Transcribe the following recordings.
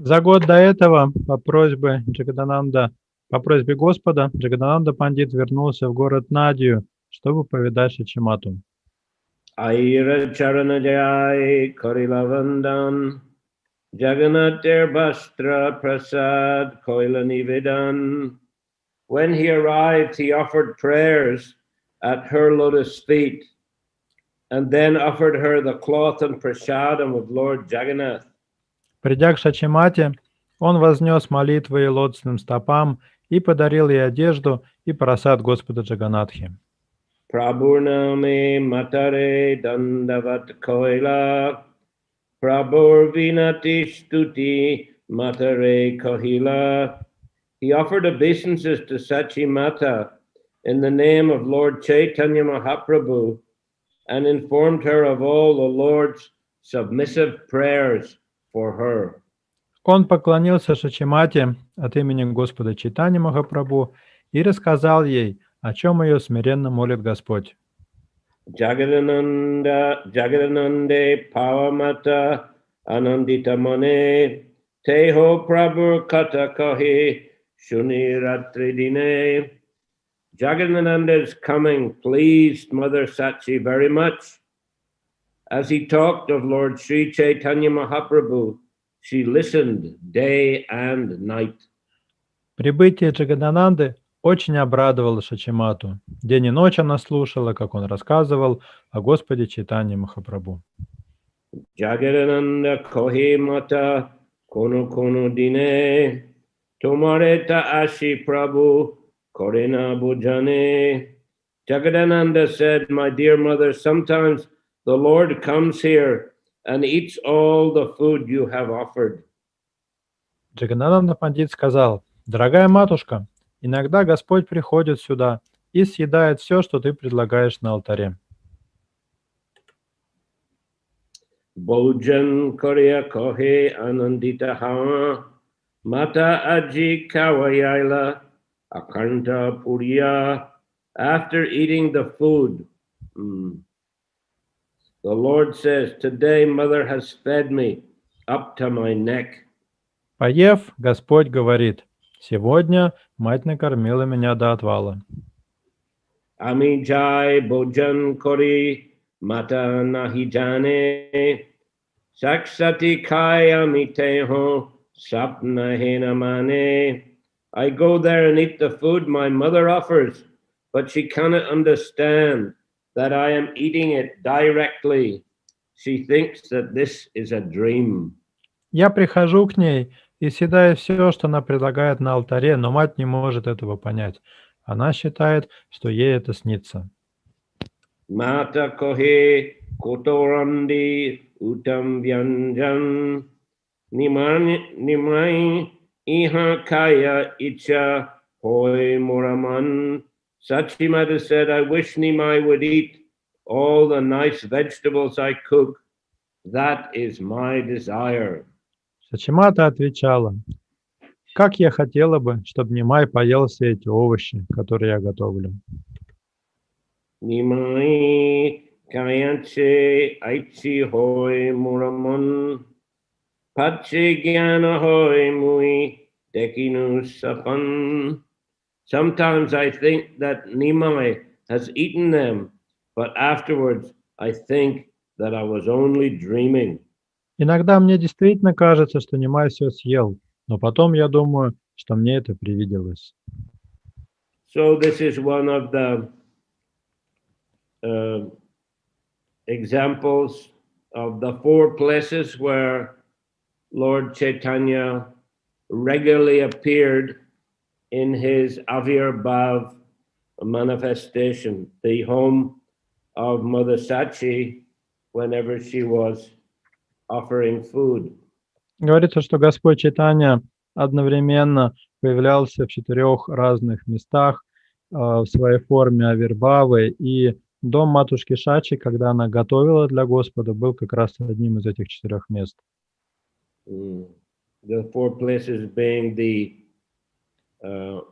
За год до этого, по просьбе Господа, Джагадананда Пандит вернулся в город Надию, чтобы повидать Шачимату. Aira Charanajay Korilavandan Jagannath Bastra Prasad Koilanivedan. When he arrived, he offered prayers at her lotus feet and then offered her the cloth and prasadam of Lord Jagannath. Придя к Шачимате, он вознес молитвы и лотосным стопам и подарил ей одежду и просад Господа Джаганатхи. Prabhurname matare dandavat koila Prabhur vinati stuti matare kohila. He offered obeisances to Sachi Mata in the name of Lord Chaitanya Mahaprabhu and informed her of all the Lord's submissive prayers for her. Он поклонился Шачимате от имени Господа Чайтаньи Махапрабху и рассказал ей, о чем ее смиренно молит Господь. Jagadanande Pavamata Anandita Mane Teho Prabhu Kata Kahi Shuni Ratridine. Jagadananda's coming pleased Mother Sachi very much. As he talked of Lord Sri Chaitanya Mahaprabhu, she listened day and night. Прибытие Джагадананды очень обрадовало Шачимату. День и ночь она слушала, как он рассказывал о Господе Чайтаньи Махапрабху. Jagadananda Kohi Mata Kono Kono Dine Tomareta Ashi Prabhu Korina Bujane. Jagadananda said, my dear mother, sometimes the Lord comes here and eats all the food you have offered. Джаганананда Пандит сказал: «Дорогая матушка, иногда Господь приходит сюда и съедает все, что ты предлагаешь на алтаре». Bojan Korea Kohe Anandita Hawa Mata Aji Kawayaila Akanta Puriya. After eating the food, the Lord says, today mother has fed me up to my neck. Поев, Господь говорит: «Сегодня мать накормила меня до отвала». Ami jai bojan kori mata nahi jane saksati kaya miteho sapna hena mane. I go there and eat the food my mother offers, but she cannot understand that I am eating it directly. She thinks that this is a dream. Я прихожу к ней и съедаю все, что она предлагает на алтаре, но мать не может этого понять. Она считает, что ей это снится. Mata kohe kotorandi utam vyanjan nimai iha kaya icha hoy muraman. Sachimata said, I wish Nimai would eat all the nice vegetables I cook. That is my desire. Сачимата отвечала: «Как я хотела бы, чтобы Нимай поел все эти овощи, которые я готовлю». Nimai kayanche aichi hoy muraman pache gyana hoy mui dekinu sapan. Sometimes I think that Nimai has eaten them, but afterwards I think that I was only dreaming. Иногда мне действительно кажется, что Нимай все съел, но потом я думаю, что мне это привиделось. So this is one of the examples of the four places where Lord Chaitanya regularly appeared in his Avirbhav manifestation, the home of Mother Sachi whenever she was offering food. Говорится, что Господь Чайтанья одновременно появлялся в 4 разных местах в своей форме Авирбхавы, и дом матушки Шачи, когда она готовила для Господа, был как раз одним из этих 4 мест. The four places being the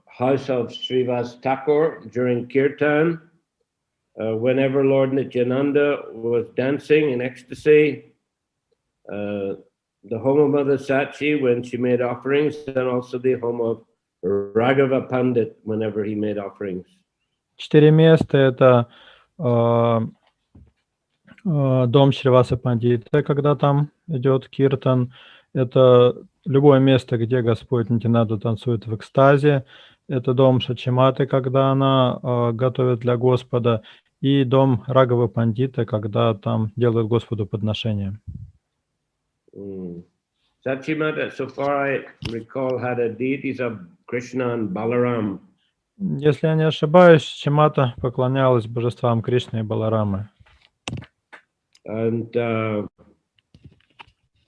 house of Srivas Thakur during Kirtan, whenever Lord Nityananda was dancing in ecstasy, the home of Mother Sachi when she made offerings, and also the home of Raghava Pandit whenever he made offerings. 4 места — это дом Шриваса Пандита, когда там идет киртан. Это любое место, где Господь Нитянанда танцует в экстазе. Это дом Шачиматы, когда она готовит для Господа. И дом Рагава Пандита, когда там делают Господу подношения. Sachimata, so far I recall, had a deities of Krishna and Balaram. Если я не ошибаюсь, Шачимата поклонялась божествам Кришны и Баларамы. And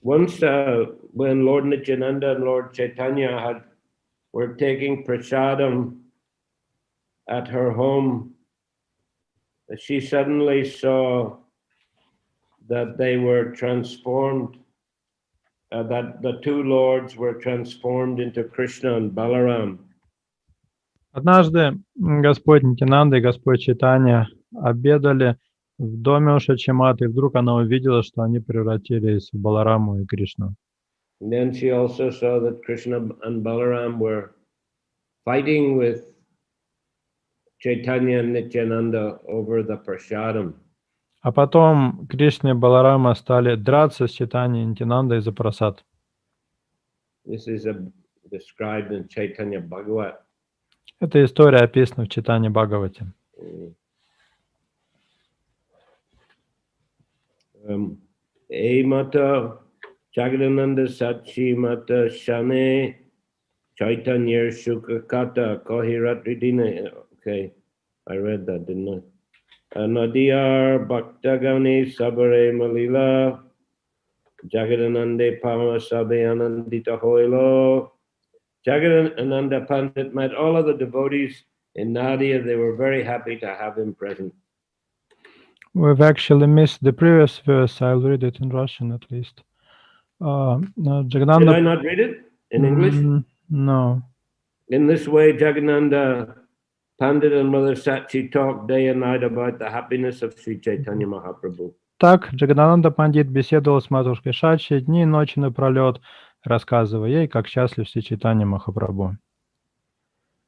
once when Lord Nityananda and Lord Chaitanya were taking prasadam at her home, she suddenly saw that they were transformed, that the two lords were transformed into Krishna and Balaram. Однажды Господь Нитянанда и Господь Чайтанья обедали в доме у Шачиматы, и вдруг она увидела, что они превратились в Балараму и Кришну. And then she also saw that Krishna and Balaram were fighting with Chaitanya and Nityananda over the prasadam. А потом Кришна и Баларама стали драться с Чайтаньей и Нитянандой за прасад. This is described in Chaitanya Bhagavat. Эта история описана в Чайтанье Бхагавате. Ey mata Jagadananda Sachi mata Shane Chaitanya Shukakata Kohiratridina. Okay, I read that, didn't I? Nadiyar Bhaktagani Sabare Malila Jagadanande Pama Sabe Anandita Hoilo. Jagadananda Pandit met all of the devotees in Nadia. They were very happy to have him present. We've actually missed the previous verse. I'll read it in Russian at least. Did I not read it in English? No. In this way, Jagadananda Pandit and Mother Sachi talked day and night about the happiness of Sri Chaitanya Mahaprabhu. Так, Джагадананда Пандит беседовал с матушкой Шачи дни и ночи напролет, рассказывая ей, как счастлив Шри Чайтанья Махапрабху.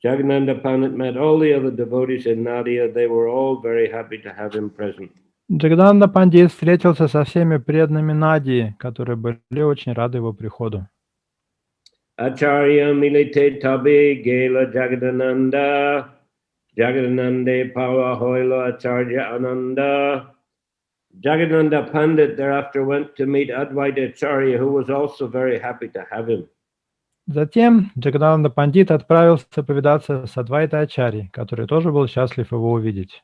Jagadananda Pandit met all the other devotees in Nadia. They were all very happy to have him present. Джагадананда Пандит встретился со всеми преданными Надии, которые были очень рады его приходу. Acharya milite tabi gela Jagadananda Jagadanande Pawa Hoila Acharya Ananda. Jagadananda Pandit thereafter went to meet Advaita Acharya, who was also very happy to have him. Затем Джагадананда Пандит отправился повидаться с Адвайта Ачарьей, который тоже был счастлив его увидеть.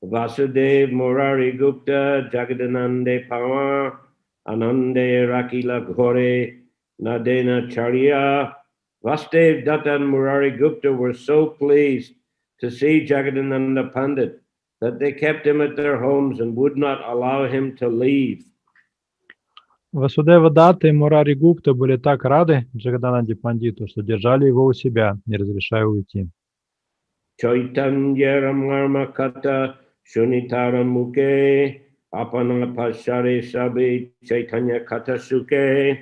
Vasudev Murari Gupta Jagadanande Pawa Anande Rakila Ghore Nadena Charya. Vasudev Datta and Murari Gupta were so pleased to see Jagadananda Pandit that they kept him at their homes and would not allow him to leave. Васудева Датта и Мурари Гупта были так рады Джагадананде Пандиту, что держали его у себя, не разрешая уйти. Chaitanya Ramarma Kata Shunitara Muke Apana Pashare Sabi Chaitanya Kata Suke.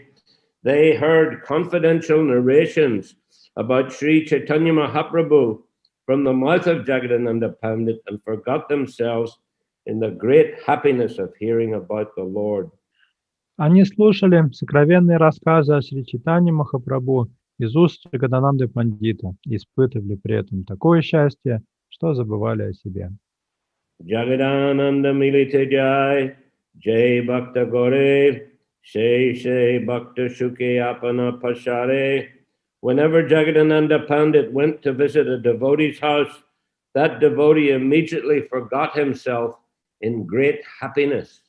They heard confidential narrations about Sri Chaitanya Mahaprabhu from the mouth of Jagadananda Pandit and forgot themselves in the great happiness of hearing about the Lord. Они слушали сокровенные рассказы о Шри Чайтанье Махапрабху из уст Джагадананды Пандита и испытывали при этом такое счастье, что забывали о себе. Jagadananda Milite Jai, Jai Bhakta Gore, Shei Bhakta Shuke Apana Pashare. Whenever Jagadananda Pandit went to visit a devotee's house, that devotee immediately forgot himself in great happiness.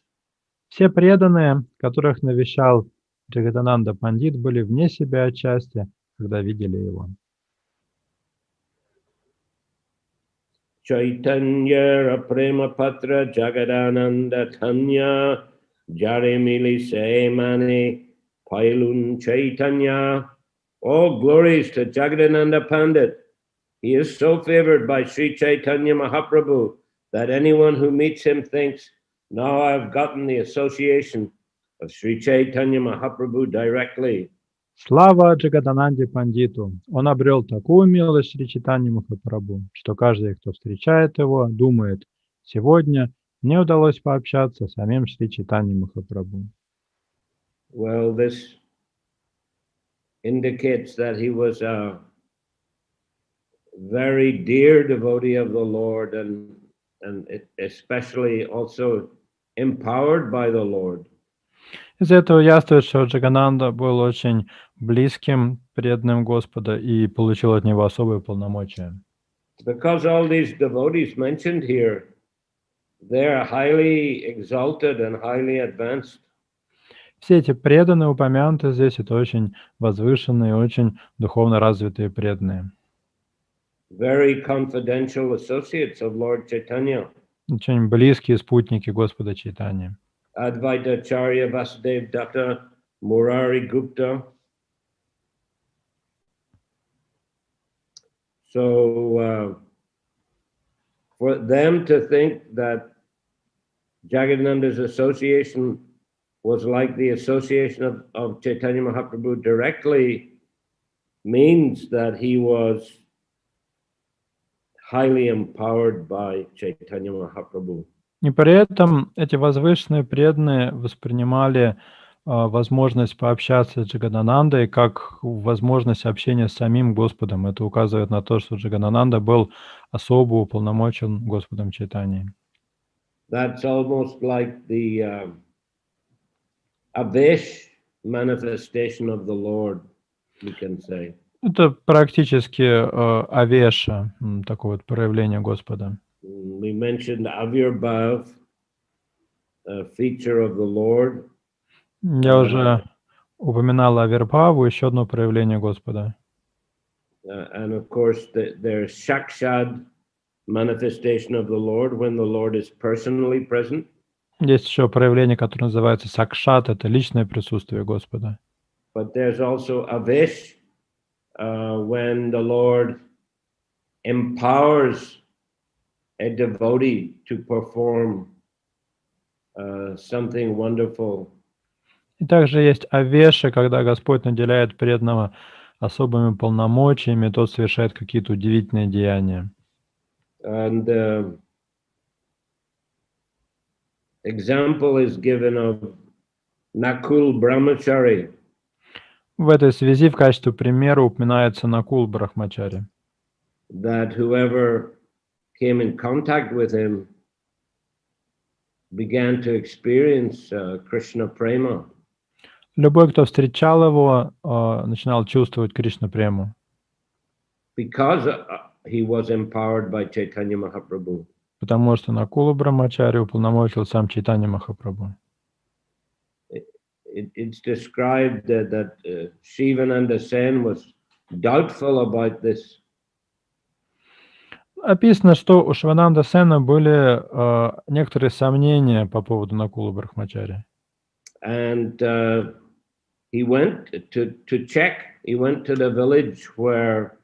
Все преданные, которых навещал Джагадананда Пандит, были вне себя от счастья, когда видели его. Chaitanya Prema Patra Jagadananda Tanya Jare Mili Mani Pailun Chaitanya. All glories to Jagadananda Pandit. He is so favored by Sri Chaitanya Mahaprabhu that anyone who meets him thinks, now I've gotten the association of Sri Chaitanya Mahaprabhu directly. Слава Джагадананде Пандиту! Он обрел такую милость Шри Чайтаньи Махапрабху, что каждый, кто встречает его, думает, сегодня мне удалось пообщаться с самим Шри Чайтаньей Махапрабху. Well, this indicates that he was a very dear devotee of the Lord and especially also empowered by the Lord. Из этого яствует, что Джагананда был очень близким, преданным Господа и получил от него особые полномочия. Because all these devotees mentioned here, they are highly exalted and highly advanced. Все эти преданные, упомянутые здесь, это очень возвышенные, очень духовно развитые преданные. Very confidential associates of Lord Chaitanya. Очень близкие спутники Господа Чайтаньи. Advaita Acharya Vasudev Datta, Murari Gupta. So for them to think that Jagadananda's association was like the association of Chaitanya Mahaprabhu directly means that he was highly empowered by Chaitanya Mahaprabhu. И при этом эти возвышенные преданные воспринимали возможность пообщаться с Джагаданандой как возможность общения с самим Господом. Это указывает на то, что Джагадананда был особо уполномочен Господом Чайтаньей. That's almost like the Avesh manifestation of the Lord, we can say. Это практически авеша, такое вот проявление Господа. We mentioned Avirbhav, a feature of the Lord. Я уже упоминал Авирбхаву, еще одно проявление Господа. And of course, there's Shakshad manifestation of the Lord when the Lord is personally present. Есть еще проявление, которое называется Сакшат, это личное присутствие Господа. But there's also Avesh, when the Lord empowers a devotee to perform something wonderful. И также есть авеша, когда Господь наделяет преданного особыми полномочиями, тот совершает какие-то удивительные деяния. And example is given of Nakul Brahmachari. В этой связи в качестве примера упоминается Накул Брахмачари. That whoever came in contact with him began to experience Krishna prema. Любой, кто встречал его, начинал чувствовать Кришна прему. Because he was empowered by Chaitanya Mahaprabhu. Потому что Накулу Брахмачари уполномочил сам Чайтанья Махапрабху. It's described that Shivananda Sen was doubtful about this. Описано, что у Шивананда Сена были некоторые сомнения по поводу Накулы Брахмачари. And he went to check. He went to the village where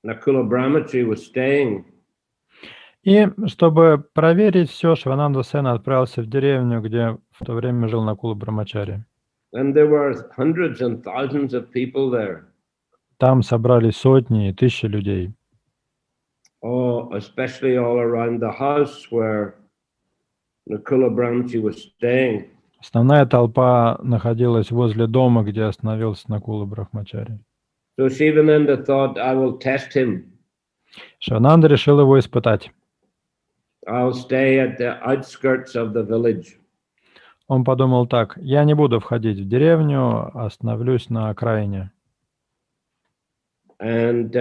Nakula Brahmachari was staying. И чтобы проверить все, Шивананда Сена отправился в деревню, где в то время жил Накула Брахмачари. And there were hundreds and thousands of people there. Там собрались сотни и тысячи людей. Oh, especially all around the house where Nakula Brahmachari was staying. Основная толпа находилась возле дома, где остановился Накула Брахмачари. So Shivananda thought, I will test him. Шивананда решил его испытать. I'll stay at the outskirts of the village. Он подумал так: я не буду входить в деревню, остановлюсь на окраине. And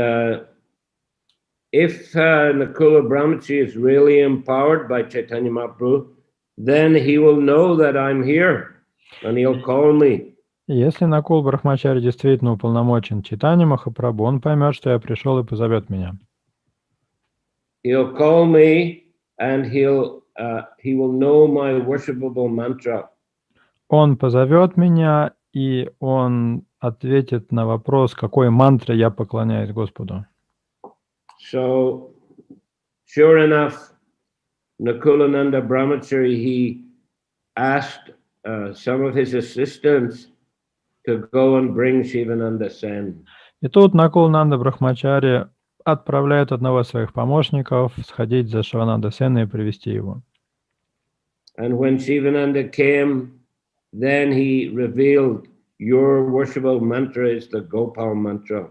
if Nakula Brahmachari is really empowered by Chaitanya Mahaprabhu, then he will know that I'm here and he'll call me. Если Накул Брахмачари действительно уполномочен Чайтаньей Махапрабху, он поймет, что я пришел, и позовет меня. He'll call me and he will know my worshipable mantra. Он позовет меня, и он ответит на вопрос, какой мантре я поклоняюсь Господу. So, sure enough, Nakulananda Brahmachari, he asked some of his assistants to go and bring Shivananda Sen. И тут Накулананда Брахмачари отправляет одного из своих помощников сходить за Шивананда Сеной и привести его. And when Shivananda came, then he revealed, your worshipable mantra is the Gopal mantra.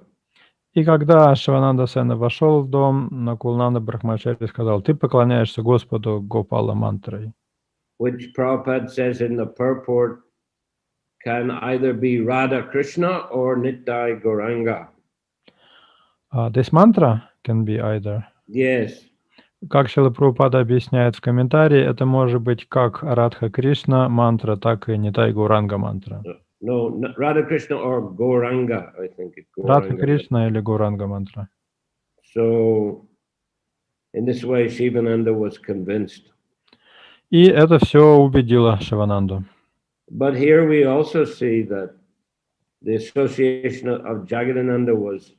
И когда Шивананда Сена вошел в дом, Накулананда Брахмачари сказал: ты поклоняешься Господу Гопала мантрой. Which Prabhupada says in the purport can either be Radha Krishna or Nittai Gauranga. This mantra can be either. Yes. Как Шрила Прабхупада объясняет в комментарии, это может быть как Радха Кришна мантра, так и Ниттай Гауранга мантра. No, Radha Krishna or Gauranga, I think it's Gauranga. Радха Кришна или Гауранга мантра. So, in this way, Shivananda was convinced. И это все убедило Шивананду. But here we also see that the association of Jagadananda was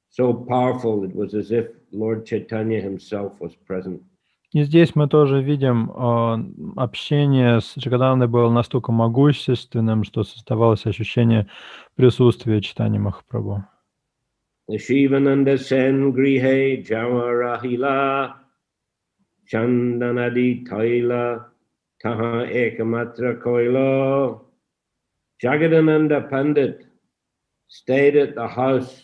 so powerful, it was as if Lord Chaitanya himself was present. И здесь мы тоже видим, общение с Джагаданандой было настолько могущественным, что создавалось ощущение присутствия Чайтаньи Махапрабху. Shivananda sen grihe jamarahila chandanadi taila taha ekamatra koilo. Jagadananda Pandit stayed at the house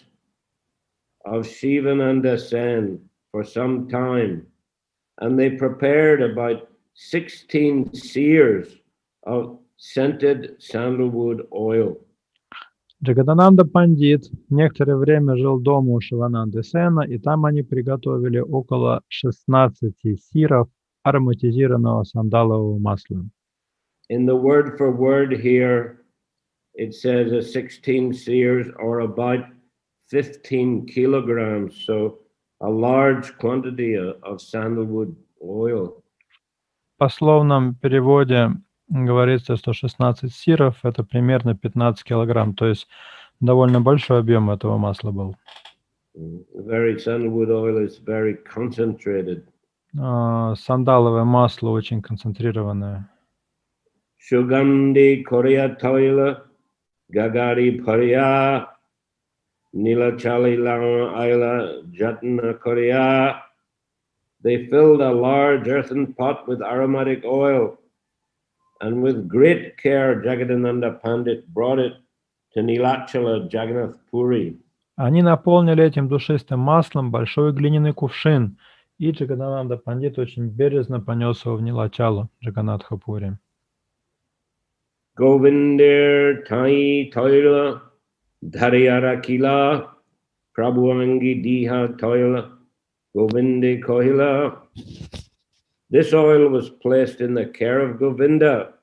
of Shivananda Sen for some time, and they prepared about 16 seers of scented sandalwood oil. Джагадананда Пандит некоторое время жил дома у Шивананды Сена, и там они приготовили около 16 сиров ароматизированного сандалового масла. In the word for word here, it says 16 seers or about 15 kilograms, so a large quantity of sandalwood oil. В пословном переводе говорится, что 16 сиров – это примерно 15 килограмм, то есть довольно большой объем этого масла был. Sandalwood oil is very concentrated. Сандаловое масло очень концентрированное. Sugandhi Korea Toila Gagari Parya Nila Chalila Aila Jatna Korea. They filled a large earthen pot with aromatic oil, and with great care Jagadananda Pandit brought it to Nilachala Jagannath Puri. Они наполнили этим душистым маслом большой глиняный кувшин, и Джагадананда Пандит очень бережно понес его в Нилачалу, Джаганнатха Пури. Govindir Thai Toila Dhariyara Kila Prabhuangi Diha Toila Govindi Kohila. This oil was placed in the care of Govinda,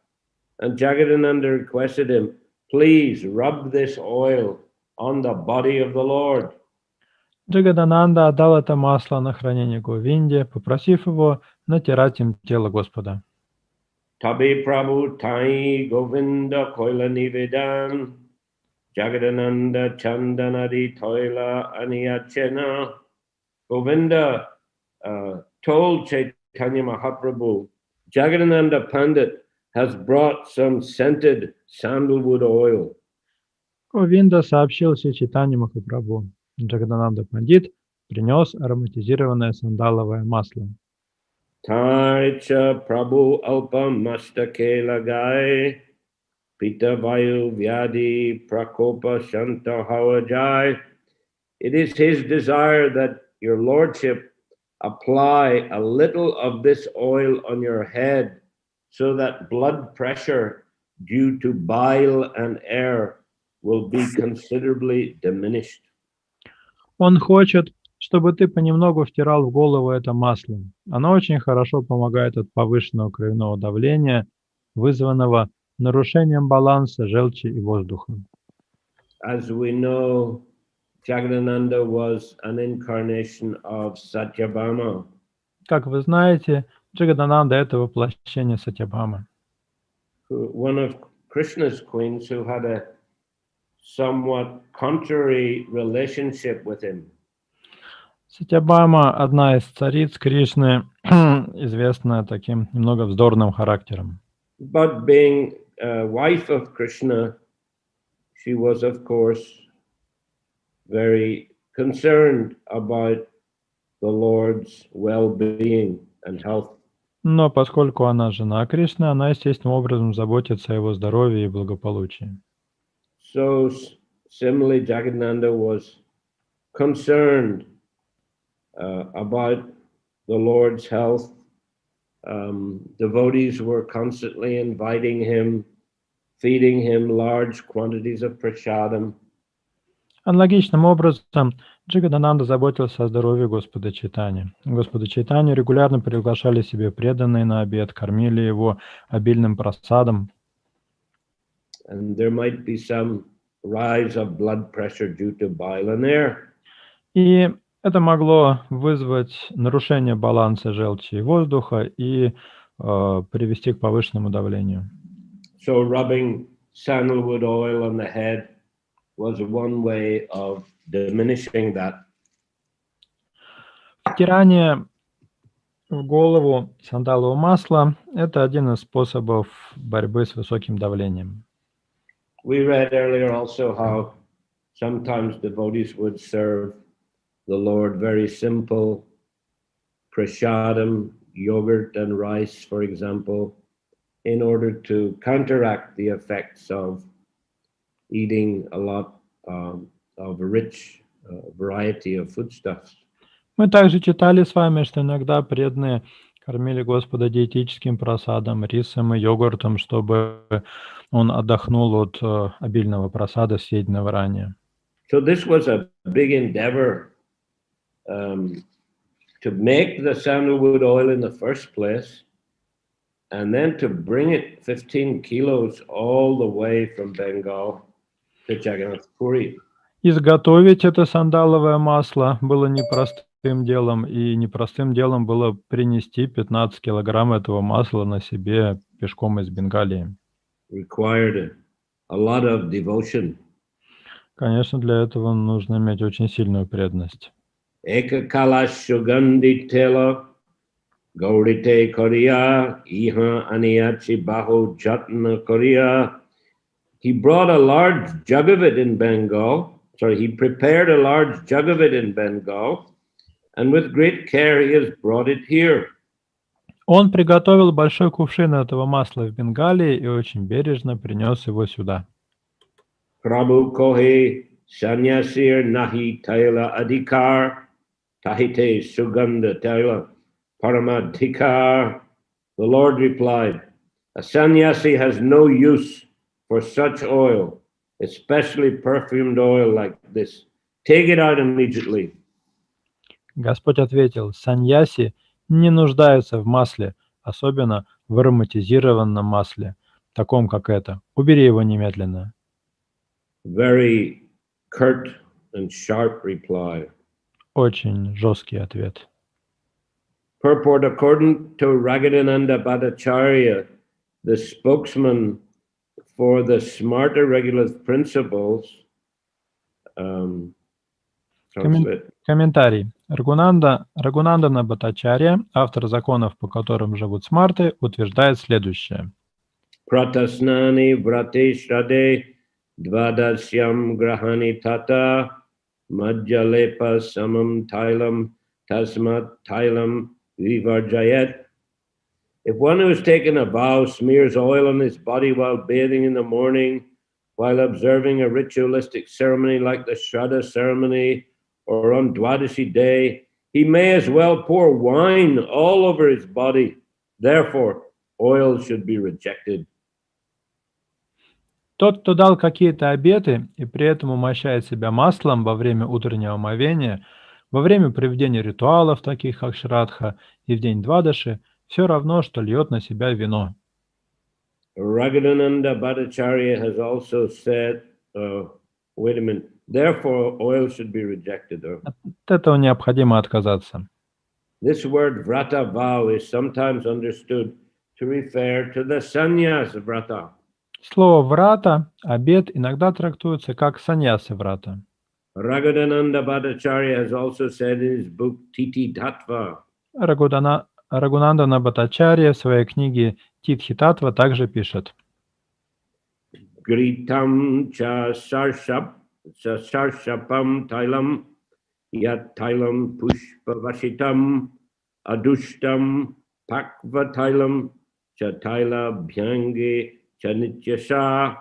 and Jagadananda requested him, please rub this oil on the body of the Lord. Джагадананда отдал это масло на хранение Говинде, попросив его натирать им тело Господа. Tabi Prabhu Tai Govinda Koila Nivedan Jagadananda Chandanadi Toila Aniyachena. Govinda told Chaitanya Mahaprabhu, Jagadananda Pandit has brought some scented sandalwood oil. Говинда сообщил Чайтанье Махапрабху. Джагадананда Пандит принес ароматизированное сандаловое масло. Taricha Prabhu Alpa Mastake Lagai Pita Vayu Vyadi Prakopa Shanta Hawajai. It is his desire that your lordship apply a little of this oil on your head so that blood pressure due to bile and air will be considerably diminished. Он хочет, чтобы ты понемногу втирал в голову это масло. Оно очень хорошо помогает от повышенного кровяного давления, вызванного нарушением баланса желчи и воздуха. As we know, Jagadananda was an incarnation of Satyabhama. Как вы знаете, Джагадананда – это воплощение Сатьябхамы. One of Krishna's queens who had a somewhat contrary relationship with him. Сатьябхама– одна из цариц Кришны, известная таким немного вздорным характером. But being a wife of Krishna, she was, of course, very concerned about the Lord's well-being and health. Но поскольку она жена Кришны, она естественным образом заботится о его здоровье и благополучии. So similarly, Jagannatha was concerned about the Lord's health. Devotees were constantly inviting him, feeding him large quantities of prasadam. Аналогичным образом Джигадананда заботился о здоровье Господа Чайтаньи. Господа Чайтанью регулярно приглашали себе преданные на обед, кормили его обильным прасадом. And there might be some rise of blood pressure due to bile and air. И это могло вызвать нарушение баланса желчи и воздуха и привести к повышенному давлению. So rubbing sandalwood oil on the head was one way of diminishing that. Втирание в голову сандалового масла – это один из способов борьбы с высоким давлением. We read earlier also how sometimes devotees would serve the Lord very simple prasadam, yogurt and rice, for example, in order to counteract the effects of eating a lot of a rich variety of foodstuffs. Мы также читали с вами, что иногда преданные кормили Господа диетическим прасадом, рисом и йогуртом, чтобы он отдохнул от обильного прасада, съеденного ранее. So this was a big endeavor to make the sandalwood oil in the first place, and then to bring it 15 kilos all the way from Bengal to Jagannath Puri. Изготовить это сандаловое масло было непростым делом, и непростым делом было принести 15 килограмм этого масла на себе пешком из Бенгалии. Required a lot of devotion. Конечно, для этого нужно иметь очень сильную преданность. Eka kala shugandhi tela gaurite koriya iha aniyachi baho jatna koriya. He brought a large jug of it in Bengal. He prepared a large jug of it in Bengal, and with great care he has brought it here. Он приготовил большой кувшин этого масла в Бенгалии и очень бережно принес его сюда. Prabhu kohe sanyasir nahi taila adhikar tahite sugandha taila paramadhikar. The Lord replied, a sannyasi has no use for such oil, especially perfumed oil like this. Take it out immediately. Господь ответил, саньяси не нуждаются в масле, особенно в ароматизированном масле, таком как это. Убери его немедленно. Very curt and sharp reply. Очень жесткий ответ. Purport: according to Ragadananda Bhattacharya, the spokesman for the smarter regulative principles. Комментарий. Рагунандана Бхаттачарья, автор законов, по которым живут смарты, утверждает следующее. Pratasnani vrate shrade dvadasyam grahani tata madhyalepa samam tailam tasmat tailam vivarjayat. If one who has taken a vow smears oil on his body while bathing in the morning, while observing a ritualistic ceremony like the Shraddha ceremony, or on Dwadashi day, he may as well pour wine all over his body. Therefore, oil should be rejected. Тот, кто дал какие-то обеты и при этом умощает себя маслом во время утреннего омовения, во время проведения ритуалов, таких как Шрадха, и в день Двадаши, все равно, что льет на себя вино. Ragadananda Bhattacharya has also said, wait a minute, therefore oil should be rejected. От этого необходимо отказаться. This word vrata vow is sometimes understood to refer to the sannyas vrata. Слово «врата», «обет» иногда трактуется как «саньясы врата». Raghudananda Bhattacharya has also said in his book Titi Tattva, Рагунандана Бхаттачарья в своей книге Титхи-Татва также пишет: Gritam cha sarshapam tailam yat tailam pushpavashitam adushtam pakva tailam cha taila bhyange cha nityasha.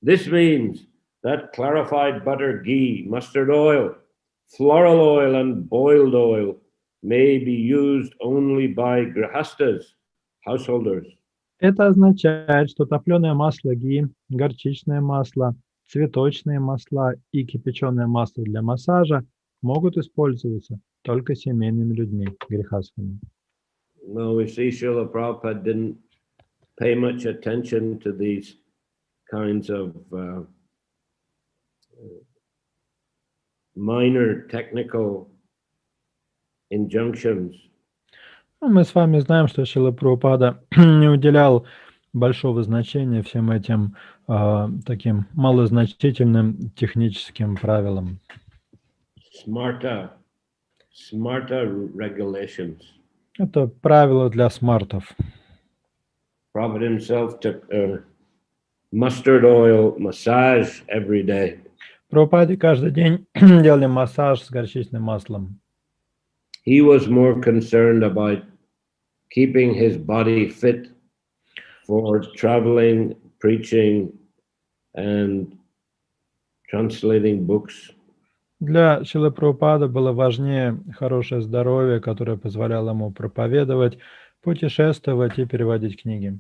This means that clarified butter, ghee, mustard oil, floral oil, and boiled oil may be used only by grihastas, householders. Это означает, что топленое масло ги, горчичное масло, цветочные масла и кипяченое масло для массажа могут использоваться только семейными людьми, грехастными. Well, we see Srila Prabhupada didn't pay much attention to these kinds of minor technical injunctions. Мы с вами знаем, что Шрила Прабхупада не уделял большого значения всем этим таким малозначительным техническим правилам. Smarta regulations. Это правила для смартов. Prabhupada himself took mustard oil massage every day. Прабхупаде каждый день делали массаж с горчичным маслом. He was more concerned about keeping his body fit for traveling, preaching, and translating books. Для Шрилы Прабхупады было важнее хорошее здоровье, которое позволяло ему проповедовать, путешествовать и переводить книги.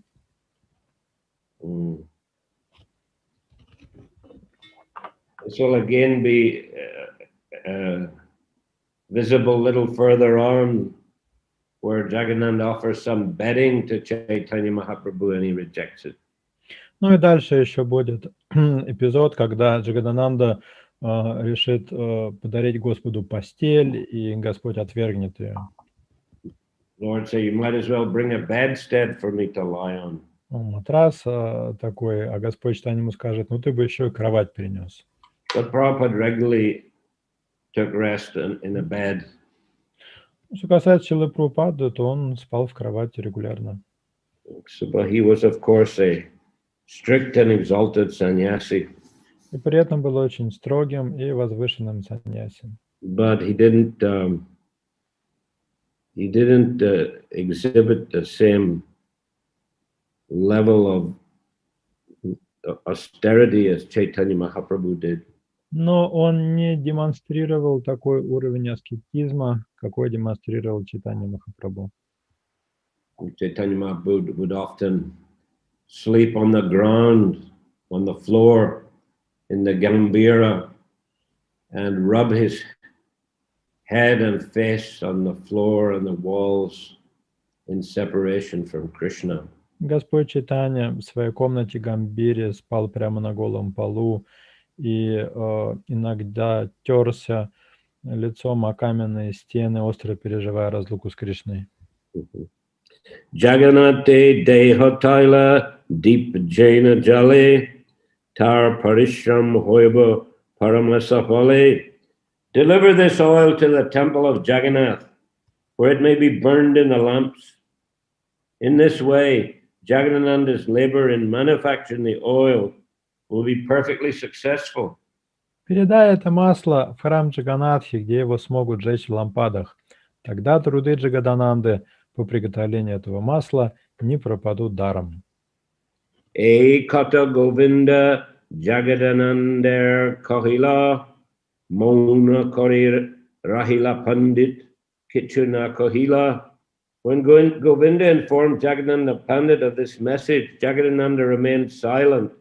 This will again be visible a little further on, where Jagannatha offers some bedding to Chaitanya Mahaprabhu and he rejects it. Ну и дальше еще будет эпизод, когда Джагадананда решит подарить Господу постель, и Господь отвергнет ее. Lord say, you might as well bring a bedstead for me to lie on. Матрас такой, а Господь Чайтанья ему скажет: ну ты бы еще и кровать принес. But Prabhupada regularly took rest in a bed. Что касается Шрилы Прабхупады, то он спал в кровати регулярно. So, but he was, of course, a strict and exalted sannyasi. И при этом был очень строгим и возвышенным саньяси. But he didn't exhibit the same level of austerity as Chaitanya Mahaprabhu did. Но он не демонстрировал такой уровень аскетизма, какой демонстрировал Чайтанья Махапрабху. Chaitanya Mahaprabhu would often sleep on the ground, on the floor, in the Gambhira, and rub his head and face on the floor and the walls in separation from Krishna. Господь Чайтанья в своей комнате Гамбире спал прямо на голом полу и иногда терся лицом о каменные стены, остро переживая разлуку с Кришной. Jagannate dehotaila deep jaina jale tar parishram hoiba paramasafale. Deliver this oil to the temple of Jagannath, where it may be burned in the lamps. In this way, Jagannathan's labor in manufacturing the oil will be perfectly successful. Передай это масло в храм Джаганатхи, где его смогут жечь в лампадах. Тогда труды Джагадананды по приготовлению этого масла не пропадут даром. Ekata Govinda Jagadanandar Kahila Mona Kori Rahila Pandit Kichuna Kahila. When Govinda informed Jagadananda Pandit of this message, Jagadananda remained silent,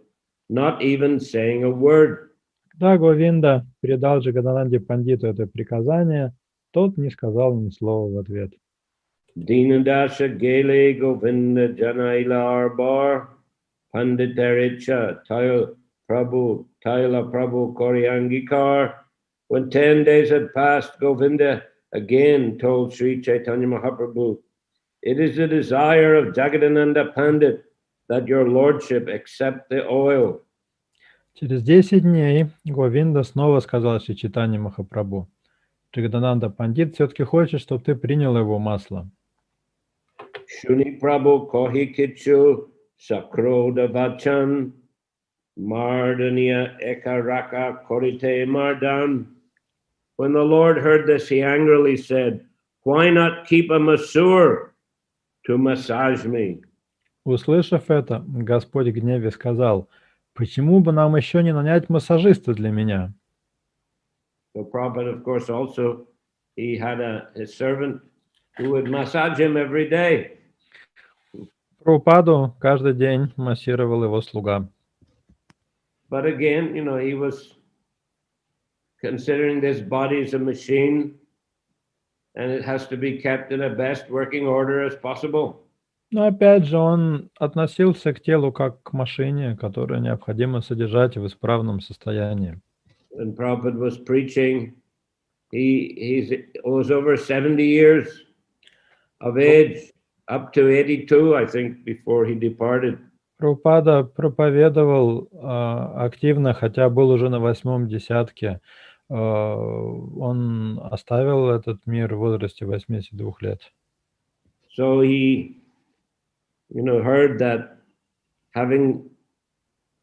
not even saying a word. Когда Говинда передал Джагадананде Пандиту это приказание, тот не сказал ни слова в ответ. Dinadasha Gele Govinda Janaila Arbar Panditaricha Taila Prabhu Koryangikar. When 10 days had passed, Govinda again told Sri Chaitanya Mahaprabhu, it is the desire of Jagadananda Pandit that your lordship accept the oil. Через 10 дней Говинда снова сказал Шри Чайтанье Махапрабху: Джагадананда Пандит все-таки хочет, чтобы ты принял его масло. Shuni Prabhu kohi kichu sakroda vachan mardaniya ekaraka korite mardan. When the Lord heard this, he angrily said, "Why not keep a masseur to massage me?" Услышав это, Господь в гневе сказал: почему бы нам еще не нанять массажиста для меня? So Prabhupada, of course, also he had his servant who would massage him every day. Прабхупаду каждый день массировал его слуга. But again, he was considering this body as a machine, and it has to be kept in the best working order as possible. Но опять же, он относился к телу как к машине, которую необходимо содержать в исправном состоянии. When Prabhupada was preaching, he was over 70 years of age, up to 82, I think, before he departed. Прабхупада проповедовал активно, хотя был уже на 8-м десятке. Он оставил этот мир в возрасте 82 лет. So he, heard that having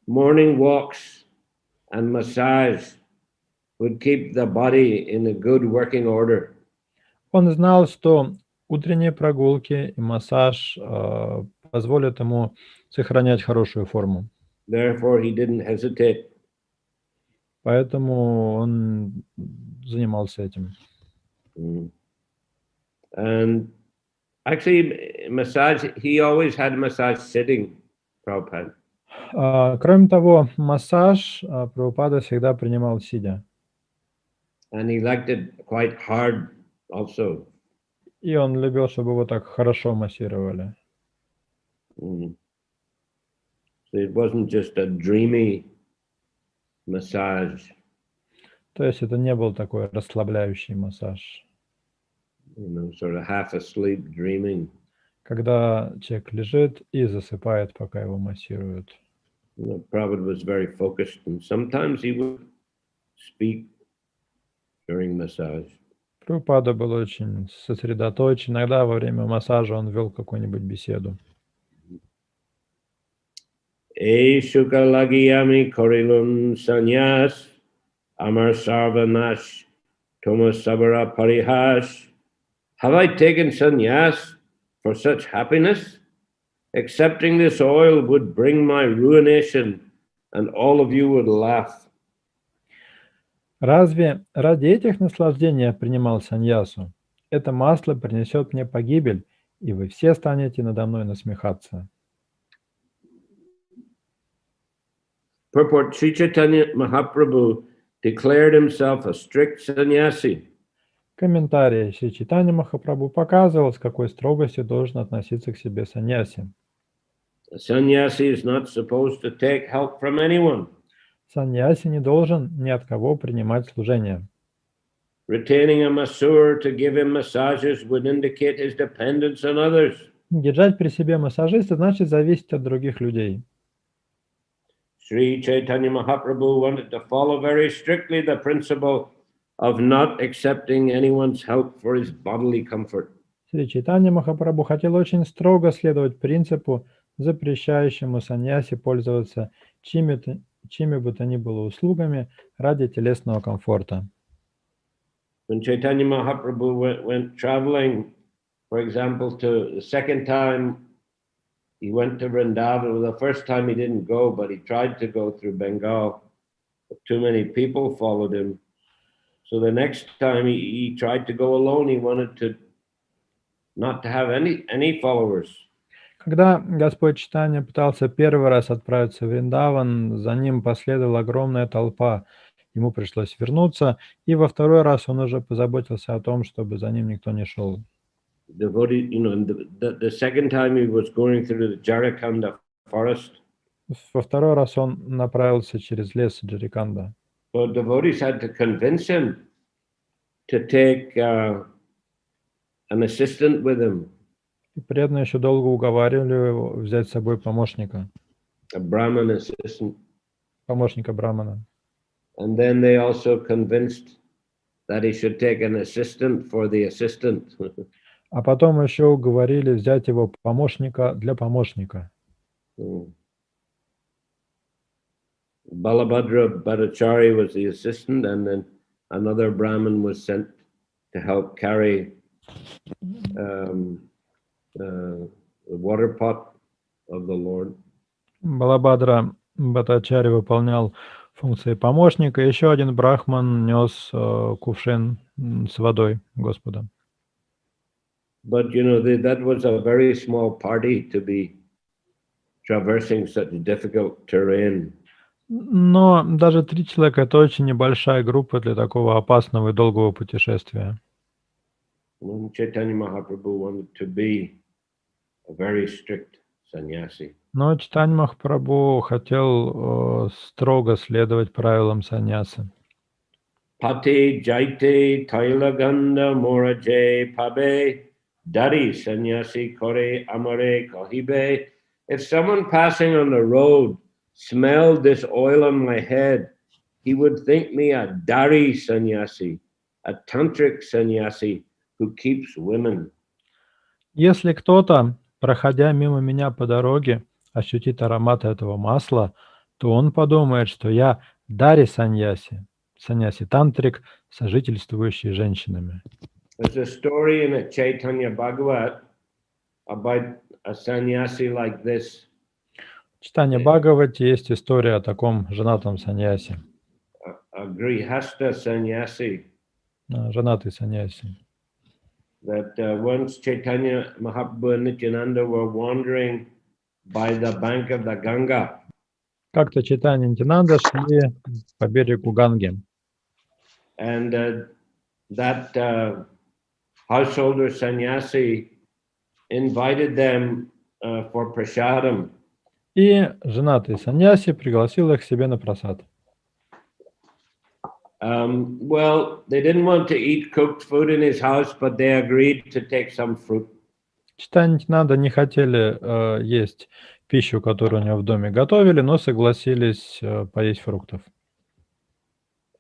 morning walks and massage would keep the body in a good working order. Он знал, что утренние прогулки и массаж позволят ему сохранять хорошую форму. Therefore, he didn't hesitate. Поэтому он занимался этим. And actually, massage, he always had massage sitting, Prabhupada. Кроме того, массаж Прабхупада всегда принимал сидя. And he liked it quite hard also. И он любил, чтобы его так хорошо массировали. So it wasn't just a dreamy massage. То есть это не был такой расслабляющий массаж. Sort of half asleep, dreaming. Когда человек лежит и засыпает, пока его массируют. Prabhupada was very focused, and sometimes he would speak during massage. Прабхупада был очень сосредоточен. Иногда во время массажа он вел какую-нибудь беседу. Эй шукалагиями корилун саньяс, амар сарванаш, Thomas Sabara Parihash. Have I taken sannyas for such happiness? Accepting this oil would bring my ruination, and all of you would laugh. Разве ради этих наслаждений я принимал саньясу? Это масло принесет мне погибель, и вы все станете надо мной насмехаться. Purport: Sri Chaitanya Mahaprabhu declared himself a strict sannyasi. Комментарий. Шри Чайтанья Махапрабху показывал, с какой строгостью должен относиться к себе саньяси. A sannyasi is not supposed to take help from anyone. Саньяси не должен ни от кого принимать служение. Retaining a masseur to give him massages would indicate his dependence on others. Держать при себе массажиста значит зависеть от других людей. Sri Chaitanya Mahaprabhu wanted to follow very strictly the principle of not accepting anyone's help for his bodily comfort. Шри Чайтанья Махапрабху хотел очень строго следовать принципу, запрещающему саньяси пользоваться чьими бы то ни было услугами ради телесного комфорта. When Chaitanya Mahaprabhu went traveling, for example, the second time he went to Vrindavan, the first time he didn't go, but he tried to go through Bengal. But too many people followed him. So the next time he tried to go alone. He wanted to not to have any followers. Когда Господь Чайтанья пытался первый раз отправиться в Вриндаван, за ним последовала огромная толпа. Ему пришлось вернуться, и во второй раз он уже позаботился о том, чтобы за ним никто не шел. Devotee, the second time he was going through the Jharkhand forest. Во второй раз он направился через лес Джариканда. So devotees had to convince him to take an assistant with him. И преданные еще долго уговаривали его взять с собой помощника. A Brahmin assistant. помощника Брамана. And then they also convinced that he should take an assistant for the assistant. А потом еще уговорили взять его помощника для помощника. Balabhadra Bhattacharya was the assistant, and then another Brahmin was sent to help carry the water pot of the Lord. Балабхадра Бхаттачарья выполнял функции помощника, еще один брахман нес кувшин с водой Господа. But you know, that was a very small party to be traversing such difficult terrain. Но даже 3 человека – это очень небольшая группа для такого опасного и долгого путешествия. When Chaitanya Mahaprabhu wanted to be a very strict sannyasi. Но Чайтанья Махапрабху хотел строго следовать правилам саньясы. Pati jaite tailaganda moraje pabe dari sannyasi kore amare kahibe. If someone passing on the road smelled this oil on my head, he would think me a dari sannyasi, a tantric sannyasi who keeps women. Если кто-то, проходя мимо меня по дороге, ощутит аромат этого масла, то он подумает, что я Дари саньяси, саньяси-тантрик, сожительствующий с женщинами. There's a story in a Chaitanya Bhagavat about a sannyasi like this. В Чайтанья Бхагавате есть история о таком женатом саньяси, A grihasta sannyasi. Женатый саньяси. That once Chaitanya Mahaprabhu and Nityananda were wandering by the bank of the Ganga. Как-то Чайтанья и Нитянанда шли по берегу Ганги. And that householder sannyasi invited them for prasadam. И женатый саньяси пригласил их к себе на прасад. Well, they didn't want to eat cooked food in his house, but they agreed to take some fruit. Чайтанья и Нитянанда не хотели есть пищу, которую у него в доме готовили, но согласились поесть фруктов.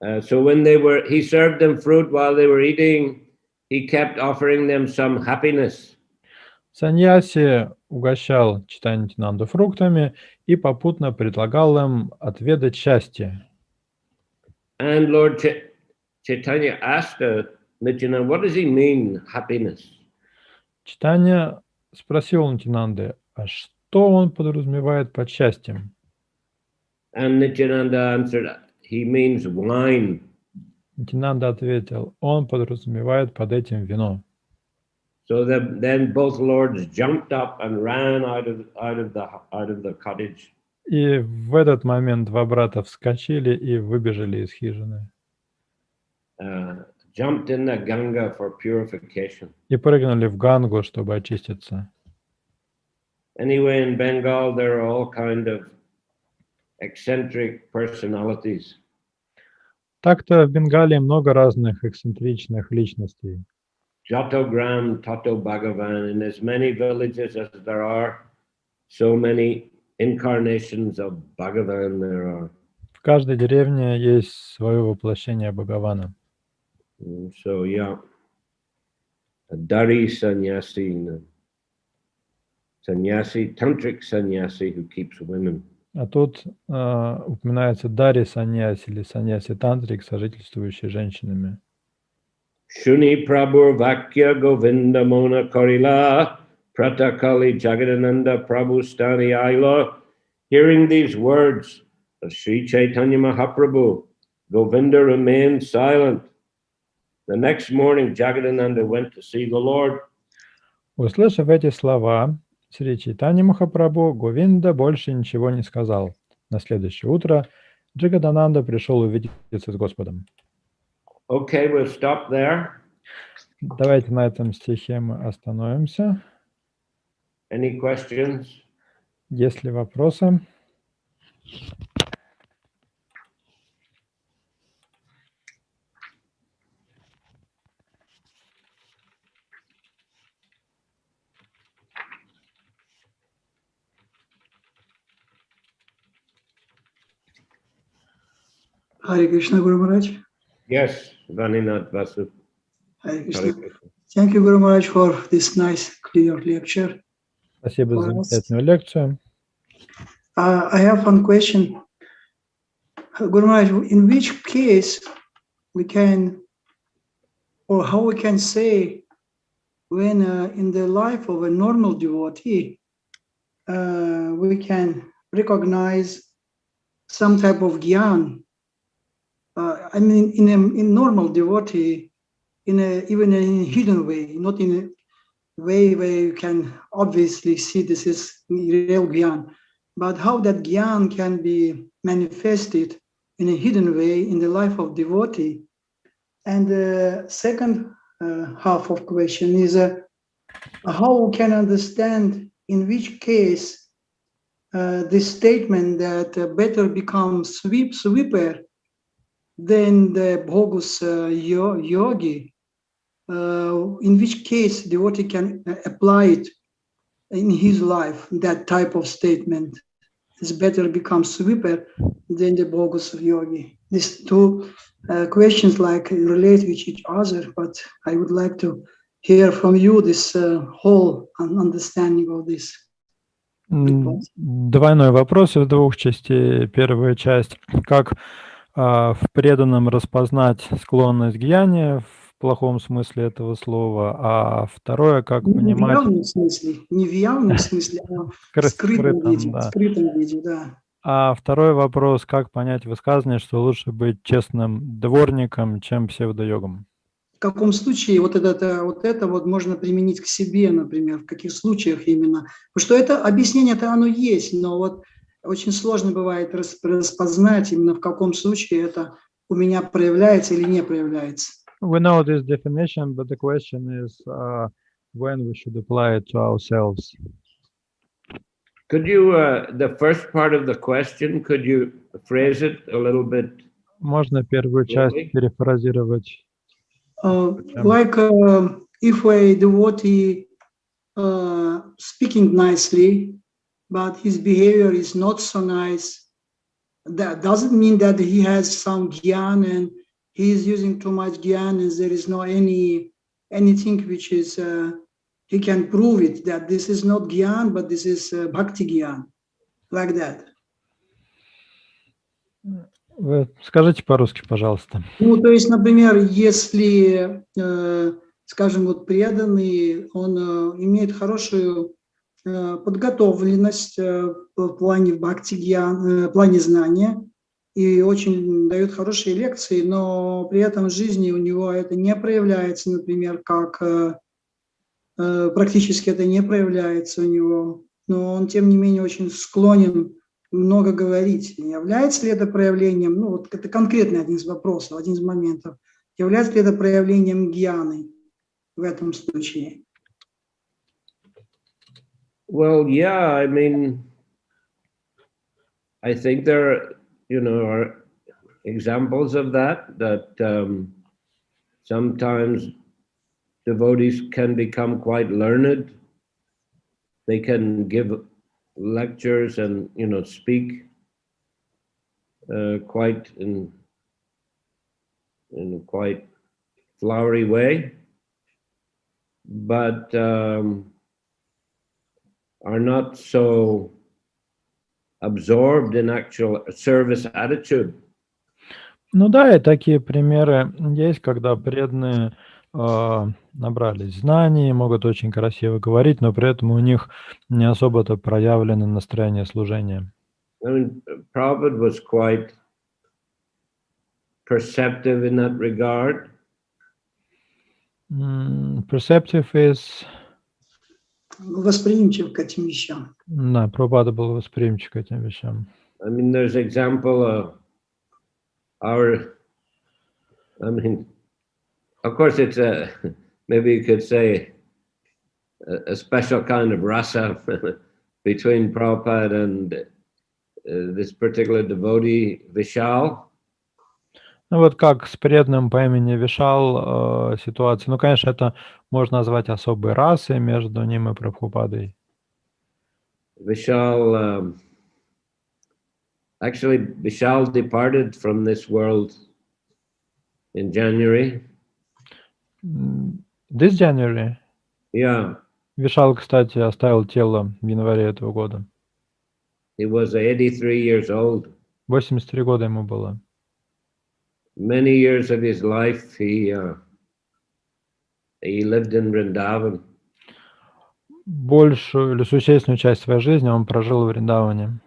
So when he served them fruit while they were eating, he kept offering them some happiness. Саньяси угощал Чайтанью и Нитянанду фруктами и попутно предлагал им отведать счастье. And Lord Chaitanya asked Nityananda, what does he mean, happiness? Чайтанья спросил у Нитянанды, а что он подразумевает под счастьем? And Nityananda answered, he means wine. Нитянанда ответил, он подразумевает под этим вино. So then both lords jumped up and ran out of the cottage. И в этот момент два брата вскочили и выбежали из хижины. Jumped in the Ganga for purification. И прыгнули в Гангу, чтобы очиститься. Anyway, in Bengal, there are all kind of eccentric personalities. Так-то в Бенгалии много разных эксцентричных личностей. Jatogram, Tato Bhagavan, in as many villages as there are, so many incarnations of Bhagavan there are. В каждой деревне есть свое воплощение Бхагавана. So yeah, a Dari sannyasi, tantric sannyasi who keeps women. А тут упоминается Дари саньяси или саньяси-тантрик, сожительствующий с женщинами. Shuni Prabhu Vakya Govinda Mona Korila Pratakali Jagadananda Prabhu Stani Aila. Hearing these words of Sri Chaitanya Mahaprabhu, Govinda remained silent. The next morning, Jagadananda went to see the Lord. Услышав эти слова, Сри Чайтанья Махапрабху, Говинда больше ничего не сказал. На следующее утро Джагадананда пришел увидеться с Господом. Okay, we'll stop there. Давайте на этом стихе мы остановимся. Any questions? Есть ли вопросы? Харе Кришна, Гуру Марадж. Yes, Vaninath Vasu. Hare Hare Krishna. Krishna. Thank you, Guru Maharaj, for this nice, clear lecture. Спасибо за for us. замечательную лекцию. I have one question. Guru Maharaj, in which case we can, or how we can say, when in the life of a normal devotee, we can recognize some type of gyan. I mean, in normal devotee, even in a hidden way, not in a way where you can obviously see this is real gyan, but how that gyan can be manifested in a hidden way in the life of devotee. And the second half of question is how we can understand in which case this statement that better become sweeper than the bogus yogi, in which case devotee can apply it in his life, that type of statement is better become sweeper than the bogus yogi. These two questions like relate with each other, but I would like to hear from you this whole understanding of this. Двойной вопрос из двух частей. Первая часть, как в преданном распознать склонность к гьяне в плохом смысле этого слова, а второе, как понимать... Не в явном смысле, не в явном смысле, а в скрытом виде, да. А второй вопрос, как понять высказывание, что лучше быть честным дворником, чем псевдойогом? В каком случае вот это можно применить к себе, например, в каких случаях именно? Потому что это объяснение-то оно есть, но вот очень сложно бывает распознать именно в каком случае это у меня проявляется или не проявляется. We know this definition, but the question is when we should apply it to ourselves. Could you, the first part of the question, could you phrase it a little bit? Можно первую часть перефразировать? Like if a devotee speaking nicely, but his behavior is not so nice, that doesn't mean that he has some gyan and he is using too much gyan and there is no anything which is he can prove it that this is not gyan but this is bhakti gyan, like that. Вы скажите по-русски, пожалуйста. Ну, то есть, например, если, скажем, вот преданный, он имеет хорошую подготовленность в плане бхакти-гьяна, в плане знания и очень дает хорошие лекции, но при этом в жизни у него это не проявляется, например, как практически это не проявляется у него, но он, тем не менее, очень склонен много говорить. Является ли это проявлением, ну вот это конкретный один из вопросов, один из моментов, является ли это проявлением гьяны в этом случае? Well, yeah, I mean, I think there, are examples of that sometimes devotees can become quite learned. They can give lectures and, speak quite in a quite flowery way, but are not so absorbed in actual service attitude. Ну да, и такие примеры есть, когда преданные набрались знаний, могут очень красиво говорить, но при этом у них не особо-то проявлено настроение служения. I mean, Prabhupada was quite perceptive in that regard. Perceptive is... Восприимчив к этим вещам. Да, Прабхупада был восприимчив к этим вещам. I mean, there's example of of course it's maybe you could say a special kind of rasa between Prabhupada and this particular devotee, Vishal. Ну вот как с преданным по имени Вишал ситуация. Ну, конечно, это можно назвать особой расой между ним и Прабхупадой. Vishal, Actually, Vishal departed from this world in January. This January? Yeah. Вишал, кстати, оставил тело в январе этого года. He was 83 years old. 83 года ему было. Many years of his life, he lived in Vrindavan. Большую или существенную часть своей жизни он прожил в Вриндаване.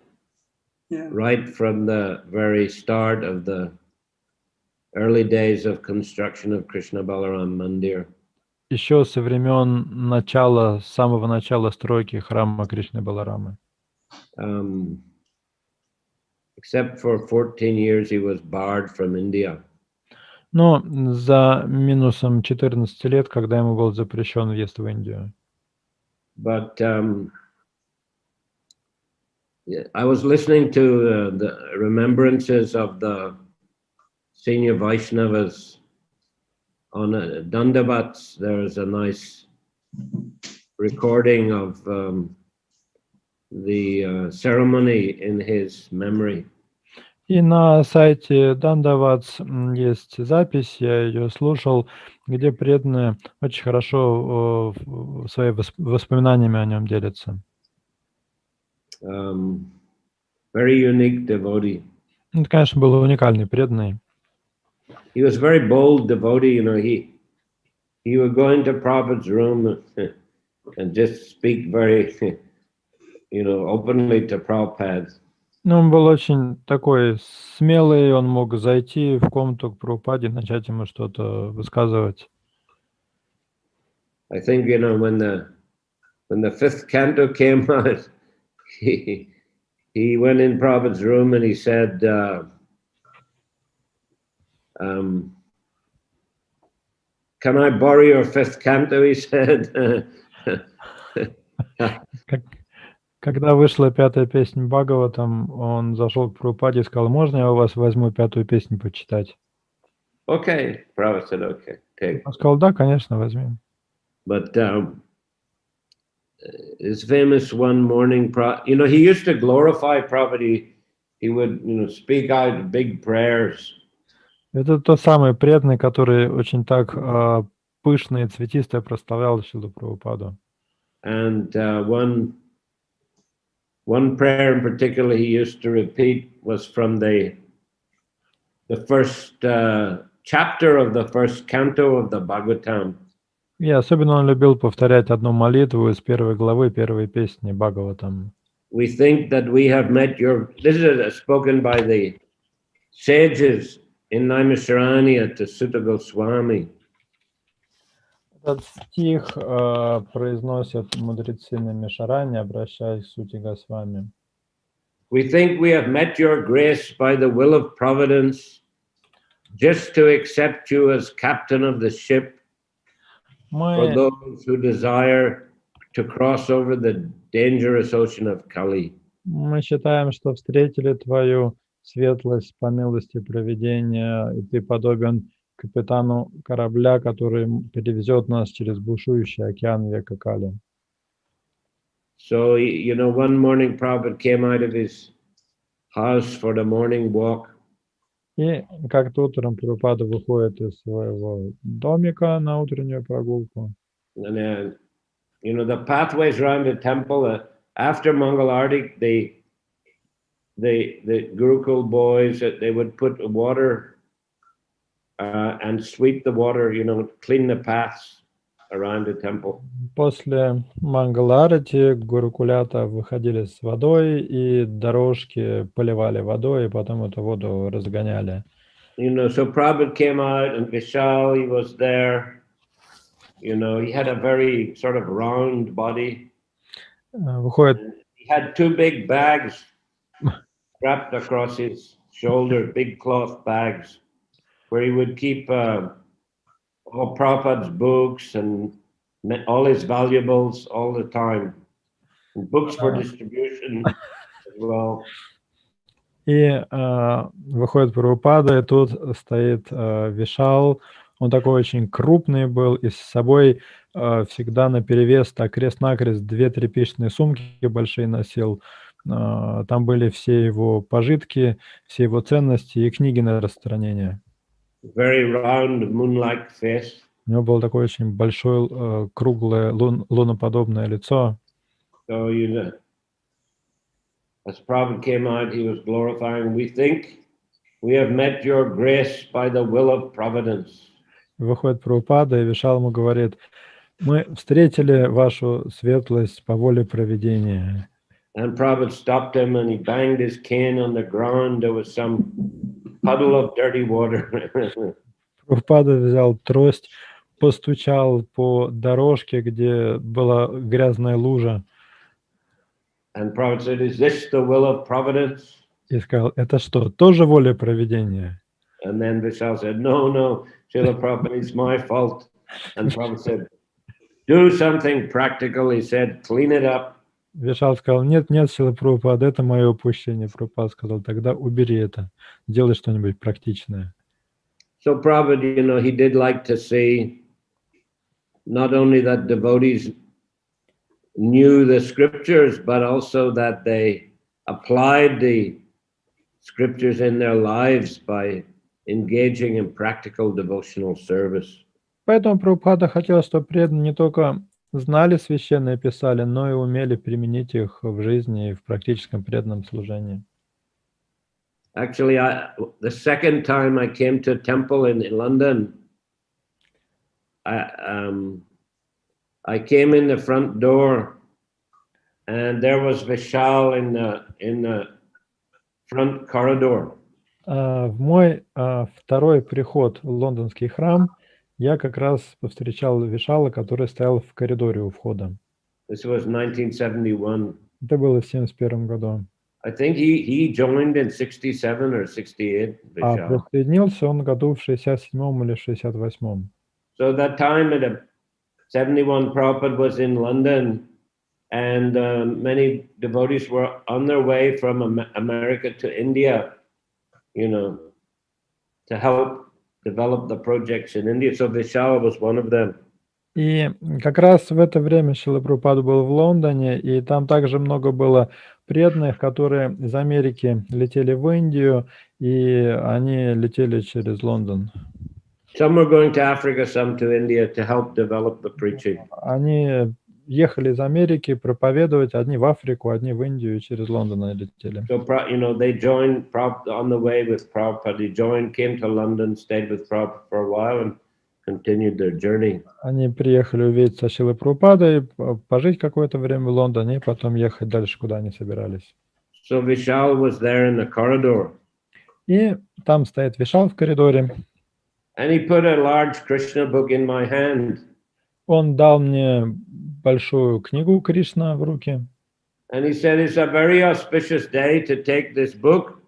Yeah. Right from the very start of the early days of construction of Krishna Balaram Mandir. Еще со времен начала, с самого начала стройки храма Кришны Баларамы. Except for 14 years, he was barred from India. Но за минусом 14 лет, когда ему был запрещен въезд в Индию. But I was listening to the remembrances of the senior Vaishnavas on Dandavats. There's a nice recording of the ceremony in his memory. И на сайте Дандаватс есть запись, я ее слушал, где преданные очень хорошо своими воспоминаниями о нем делятся. Very unique devotee. Это, конечно, был уникальный преданный. He was very bold devotee, you know, he would go into Prabhupada's room and just speak very, you know, openly to Prabhupada. Ну, он был очень такой смелый, он мог зайти в комнату к Прабхупаде и начать ему что-то высказывать. I think, you know, when the fifth canto came out, he went in Prabhupada's room and he said, can I borrow your fifth canto, he said. Когда вышла пятая песня Бхагаватам, он зашел к Прабхупаде и сказал: можно я у вас возьму пятую песню почитать? Okay, Prabhupada said, okay, take. Он сказал: да, конечно, возьми. But his famous one morning, you know, he used to glorify Prabhupada. He would, you know, speak out big prayers. Это тот самый преданный, который очень так пышно и цветисто прославлял Шрилу Прабхупаду. And one prayer in particular he used to repeat was from the first chapter of the first canto of the Bhagavatam. И особенно он любил повторять одну молитву из первой главы первой песни Бхагаватам. We think that we have met your... This is spoken by the sages in Naimisharanya to Sutta Goswami. Этот стих произносят мудрецы на Мишаране, обращаясь к Сути Госвами. We think we have met your grace by the will of providence, just to accept you as captain of the ship for those who desire to cross over the dangerous ocean of Kali. Мы считаем, что встретили твою светлость по милости провидения, и ты подобен капитану корабля, который перевезет нас через бушующий океан века Кали. So, you know, one morning Prabhupada came out of his house for the morning walk. И как-то утром Прабхупада выходит из своего домика на утреннюю прогулку. And, you know, the pathways around the temple, after Mangal Arati, the Gurukul boys, they would put water and sweep the water, you know, clean the paths around the temple. После Мангала-арати гурукулята выходили с водой, и дорожки поливали водой, и потом эту воду разгоняли. You know, so Prabhupada came out, and Vishal, he was there. You know, he had a very sort of round body. Выходит... He had two big bags wrapped across his shoulder, big cloth bags, where he would keep all Prabhupada's books and all his valuables all the time. And books for distribution as well. И выходит Прабхупада, и тут стоит Вишал. Он такой очень крупный был, и с собой всегда наперевес, так крест-накрест, 2 тряпичные сумки большие носил, там были все его пожитки, все его ценности и книги на распространение. Very round, moon-like face. У него было такое очень большое, круглое, луноподобное лицо. So, you know, as Prabhupada came out, he was glorifying, we think we have met your grace by the will of providence. Выходит Прабхупада, и Вишал ему говорит: мы встретили вашу светлость по воле провидения. And Prabhupada stopped him and he banged his cane on the ground. There was some puddle of dirty water. Прабхупада взял трость, постучал по дорожке, где была грязная лужа, And Prabhupada said, is this the will of providence? и сказал: это что, тоже воля провидения? And then Vishal said, no, no, Srila Prabhupada, it's my fault. And Prabhupada said, do something practical. He said, clean it up. Вишал сказал: нет, нет, Шрила Прабхупада, это мое упущение. Прабхупада сказал: тогда убери это, сделай что-нибудь практичное. So Prabhupada, you know, he did like to see not only that devotees knew the scriptures, but also that they applied the scriptures in their lives by engaging in practical devotional service. Поэтому Прабхупада хотел, чтобы преданные не только знали священное писали, но и умели применить их в жизни и в практическом преданном служении. Actually, the second time I came to a temple in London, I came in the front door, and there was Vishal in the front corridor. В мой второй приход в лондонский храм я как раз повстречал Вишала, который стоял в коридоре у входа. This was 1971. Это было в 1971 году. I think he joined in 67 or 68. А Vishal. присоединился он году в 67-м или 68-м. So that time at 71, Prabhupada was in London, and many devotees were on their way from America to India, you know, to help develop the projects in India. So Vishal was one of them. И как раз в это время Шрила Прабхупада был в Лондоне, и там также много было преданных, которые из Америки летели в Индию, и они летели через Лондон. Some were going to Africa, some to India to help develop the preaching. Они ехали из Америки проповедовать, одни в Африку, одни в Индию, и через Лондон они летели. So, you know, they joined on the way with Prabhupada. They joined, came to London, stayed with Prabhupada for a while, and continued their journey. Они приехали увидеться со Шрилой Прабхупадой, пожить какое-то время в Лондоне, и потом ехать дальше, куда они собирались. So Vishal was there in the corridor. И там стоит Вишал в коридоре. And he put a large Krishna book in my hand. Он дал мне большую книгу Кришна в руки. And he said, it's a very auspicious day to take this book.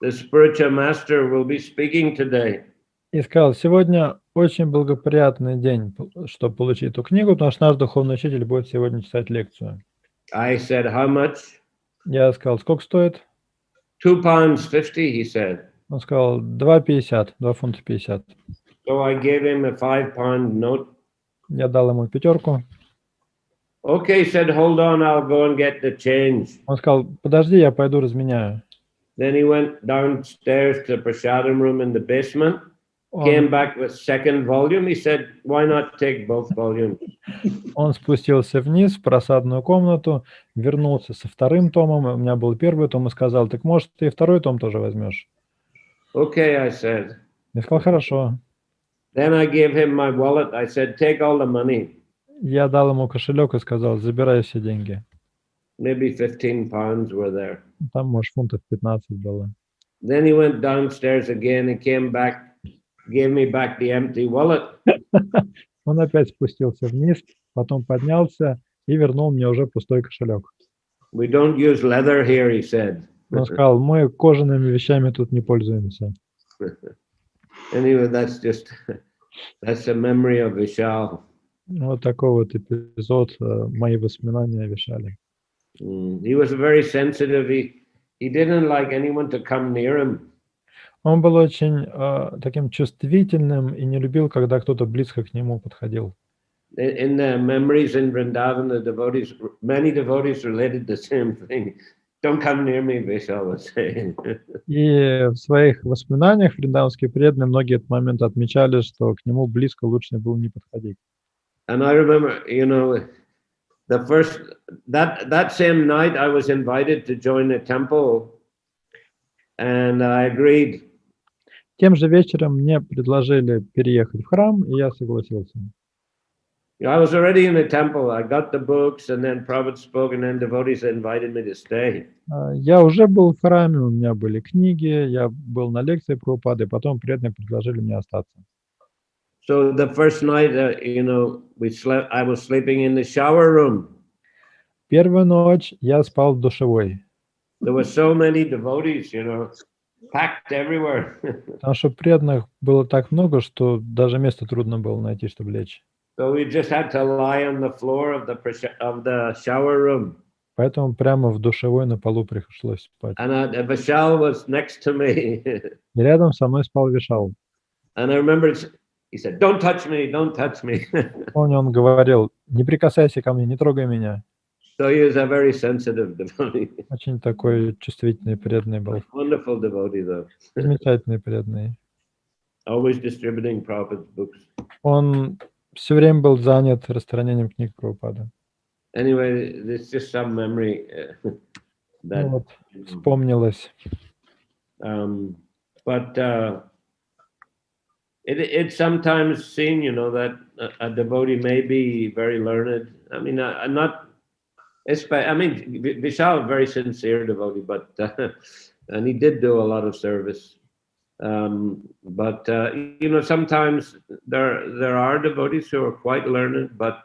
The spiritual master will be speaking today. И сказал: сегодня очень благоприятный день, чтобы получить эту книгу, потому что наш духовный учитель будет сегодня читать лекцию. I said, how much? Я сказал: сколько стоит? £2.50, he said. Он сказал: 2,50, 2 фунта 50. So I gave him a £5 note. Я дал ему пятерку. Okay, he said, hold on, I'll go and get the change. Он сказал: подожди, я пойду разменяю. Then he went downstairs to the prasadam room in the basement, came back with second volume. He said, why not take both volumes? Он спустился вниз в просадную комнату, вернулся со вторым томом. У меня был первый том и сказал: так может, ты и второй том тоже возьмешь? Okay, I said. Я сказал: хорошо. Then I gave him my wallet. I said, take all the money. Я дал ему кошелек и сказал: забирай все деньги. Maybe £15 were there. Там, может, фунтов 15 было. Then he went downstairs again and came back, gave me back the empty wallet. Он опять спустился вниз, потом поднялся и вернул мне уже пустой кошелек. We don't use leather here, he said. Он сказал: мы кожаными вещами тут не пользуемся. Anyway, that's a memory of Vishal. Вот такой вот эпизод, мои воспоминания о Вишале. He was very sensitive. He didn't like anyone to come near him. Он был очень таким чувствительным и не любил, когда кто-то близко к нему подходил. In the memories in Vrindavan, many devotees related the same thing. Don't come near me, Vishal was saying. И в своих воспоминаниях вриндаванские преданные многие этот момент отмечали, что к нему близко лучше было не подходить. And I remember, you know, that same night I was invited to join a temple, and I agreed. Тем же вечером мне предложили переехать в храм, и я согласился. I was already in the temple. I got the books, and then Prabhupada spoke, and then devotees invited me to stay. Я уже был в храме, у меня были книги, я был на лекции Прабхупады, потом преданные предложили мне остаться. So the first night, you know, I was sleeping in the shower room. Первую ночь я спал в душевой. There were so many devotees, you know, packed everywhere. Потому что преданных было так много, что даже место трудно было найти, чтобы лечь. So we just had to lie on the floor of the shower room. Поэтому прямо в душевой на полу пришлось спать. And Vishal was next to me. И рядом со мной спал Вишал. And I remember he said, "Don't touch me, don't touch me." Помню, он говорил: не прикасайся ко мне, не трогай меня. So he was a very sensitive devotee. Очень такой чувствительный, преданный был. Wonderful devotee, though. Замечательный преданный. Always distributing Prabhupada's books. Он все время был занят распространением книг Прабхупады. Anyway, it's just some memory that. Ну вот, вспомнилось. But it's sometimes seen, you know, that a devotee may be very learned. I mean, Vishal, very sincere devotee, but and he did do a lot of service. But you know, sometimes there are devotees who are quite learned, but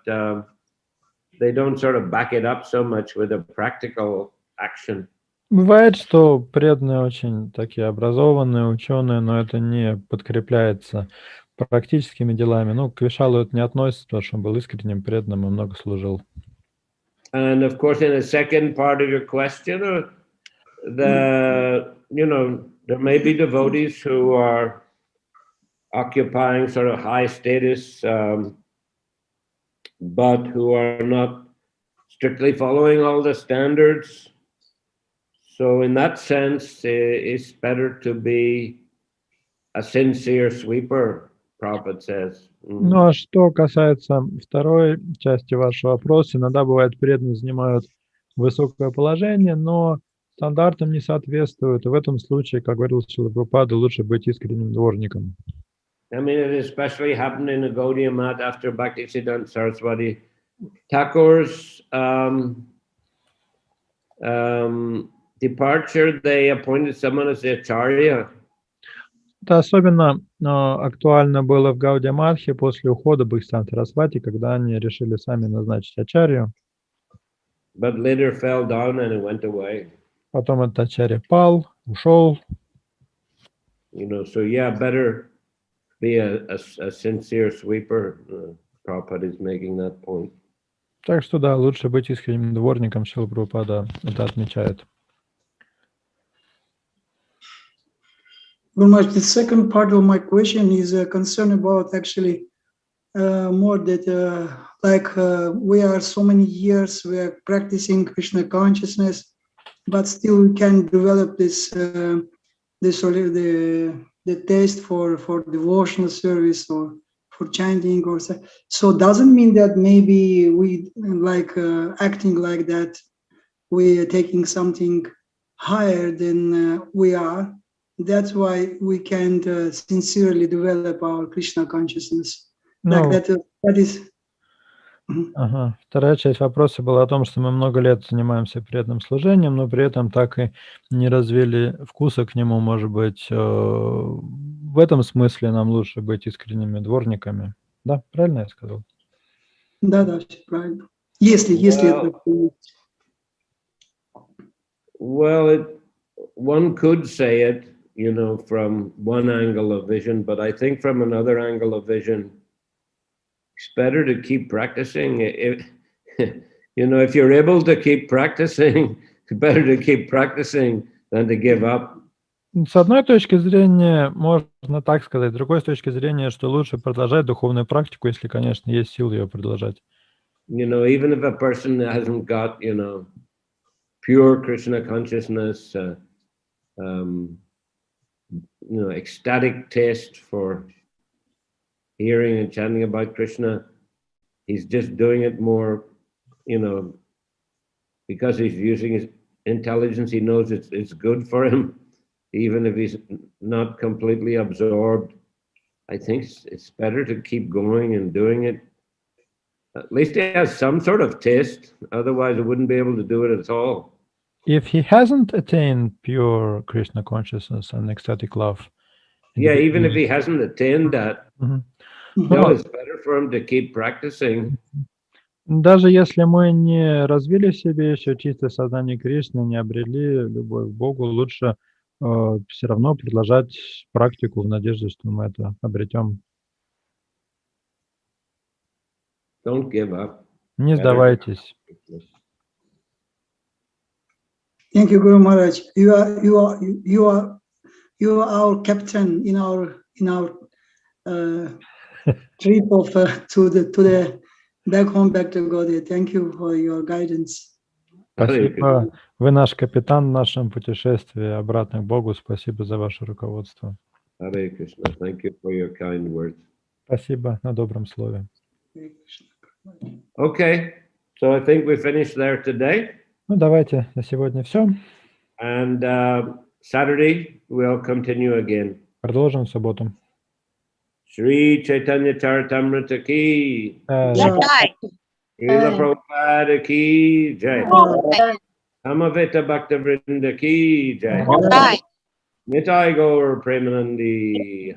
they don't sort of back it up so much with a practical action. Бывает, что преданные очень такие образованные, ученые, но это не подкрепляется практическими делами. Ну, к Вишалу это не относится, потому что он был искренним преданным и много служил. And of course, in the second part of your question, you know, there may be devotees who are occupying sort of high status, but who are not strictly following all the standards. So in that sense, it's better to be a sincere sweeper, Prabhupada says. Ну, а что касается второй части вашего вопроса, иногда бывает преданные занимают высокое положение, но стандартам не соответствуют. И в этом случае, как говорил Шрила Прабхупада, лучше быть искренним дворником. I mean, it especially happened in the Gaudiya Math after Bhактиведанта Saraswati Thakur's departure. They appointed someone as the acharya. Это особенно актуально было в Гаудия-матхе после ухода Бхактиведанта Сарасвати, когда они решили сами назначить ачарью. But later fell down and it went away. Потом этот ачарья пал, ушел. You know, so yeah, better be a sincere sweeper. Prabhupada is making that point. Так что да, лучше быть искренним дворником, Шрила Прабхупада это отмечает. Guru Maharaj, the second part of my question is a concern about actually more that we are so many years we are practicing Krishna consciousness, but still we can develop this the taste for devotional service or for chanting or so. Doesn't mean that maybe we acting like that we are taking something higher than we are. That's why we can't sincerely develop our Krishna consciousness. That is. Ага. Вторая часть вопроса была о том, что мы много лет занимаемся преданным служением, но при этом так и не развили вкуса к нему. Может быть, в этом смысле нам лучше быть искренними дворниками. Да, правильно я сказал? Да, все правильно. Если это... Well, one could say it, you know, from one angle of vision, but I think from another angle of vision, it's better to keep practicing. You know, if you're able to keep practicing, it's better to keep practicing than to give up. С одной точки зрения, можно так сказать. С другой точки зрения, что лучше продолжать духовную практику, если, конечно, есть силы ее продолжать. You know, even if a person hasn't got, you know, pure Krishna consciousness, ecstatic taste for hearing and chanting about Krishna. He's just doing it more, because he's using his intelligence. He knows it's good for him, even if he's not completely absorbed. I think it's better to keep going and doing it. At least he has some sort of taste. Otherwise, he wouldn't be able to do it at all. If he hasn't attained pure Krishna consciousness and ecstatic love. Yeah, even if he hasn't attained that, it's better for him to keep practicing. Даже если мы не развили в себе еще чистое сознание Кришны, не обрели любовь к Богу, лучше все равно продолжать практику в надежде, что мы это обретем. Don't give up. Не сдавайтесь. Thank you, Guru Maharaj. You are our captain in our trip of to the back home, back to Goda. Thank you for your guidance. Спасибо. Вы наш капитан в нашем путешествии обратно к Богу. Спасибо за ваше руководство. Hare Krishna. Thank you for your kind words. Спасибо на добром слове. Okay, so I think we finished there today. Ну, давайте на сегодня все. And Saturday we'll continue again. Продолжим в субботу. Shri Chaitanya Charitamrita ki, Shrila Prabhupada ki jai, Samaveta Bhaktavrinda ki jai, Nitai Gaur Premanandi.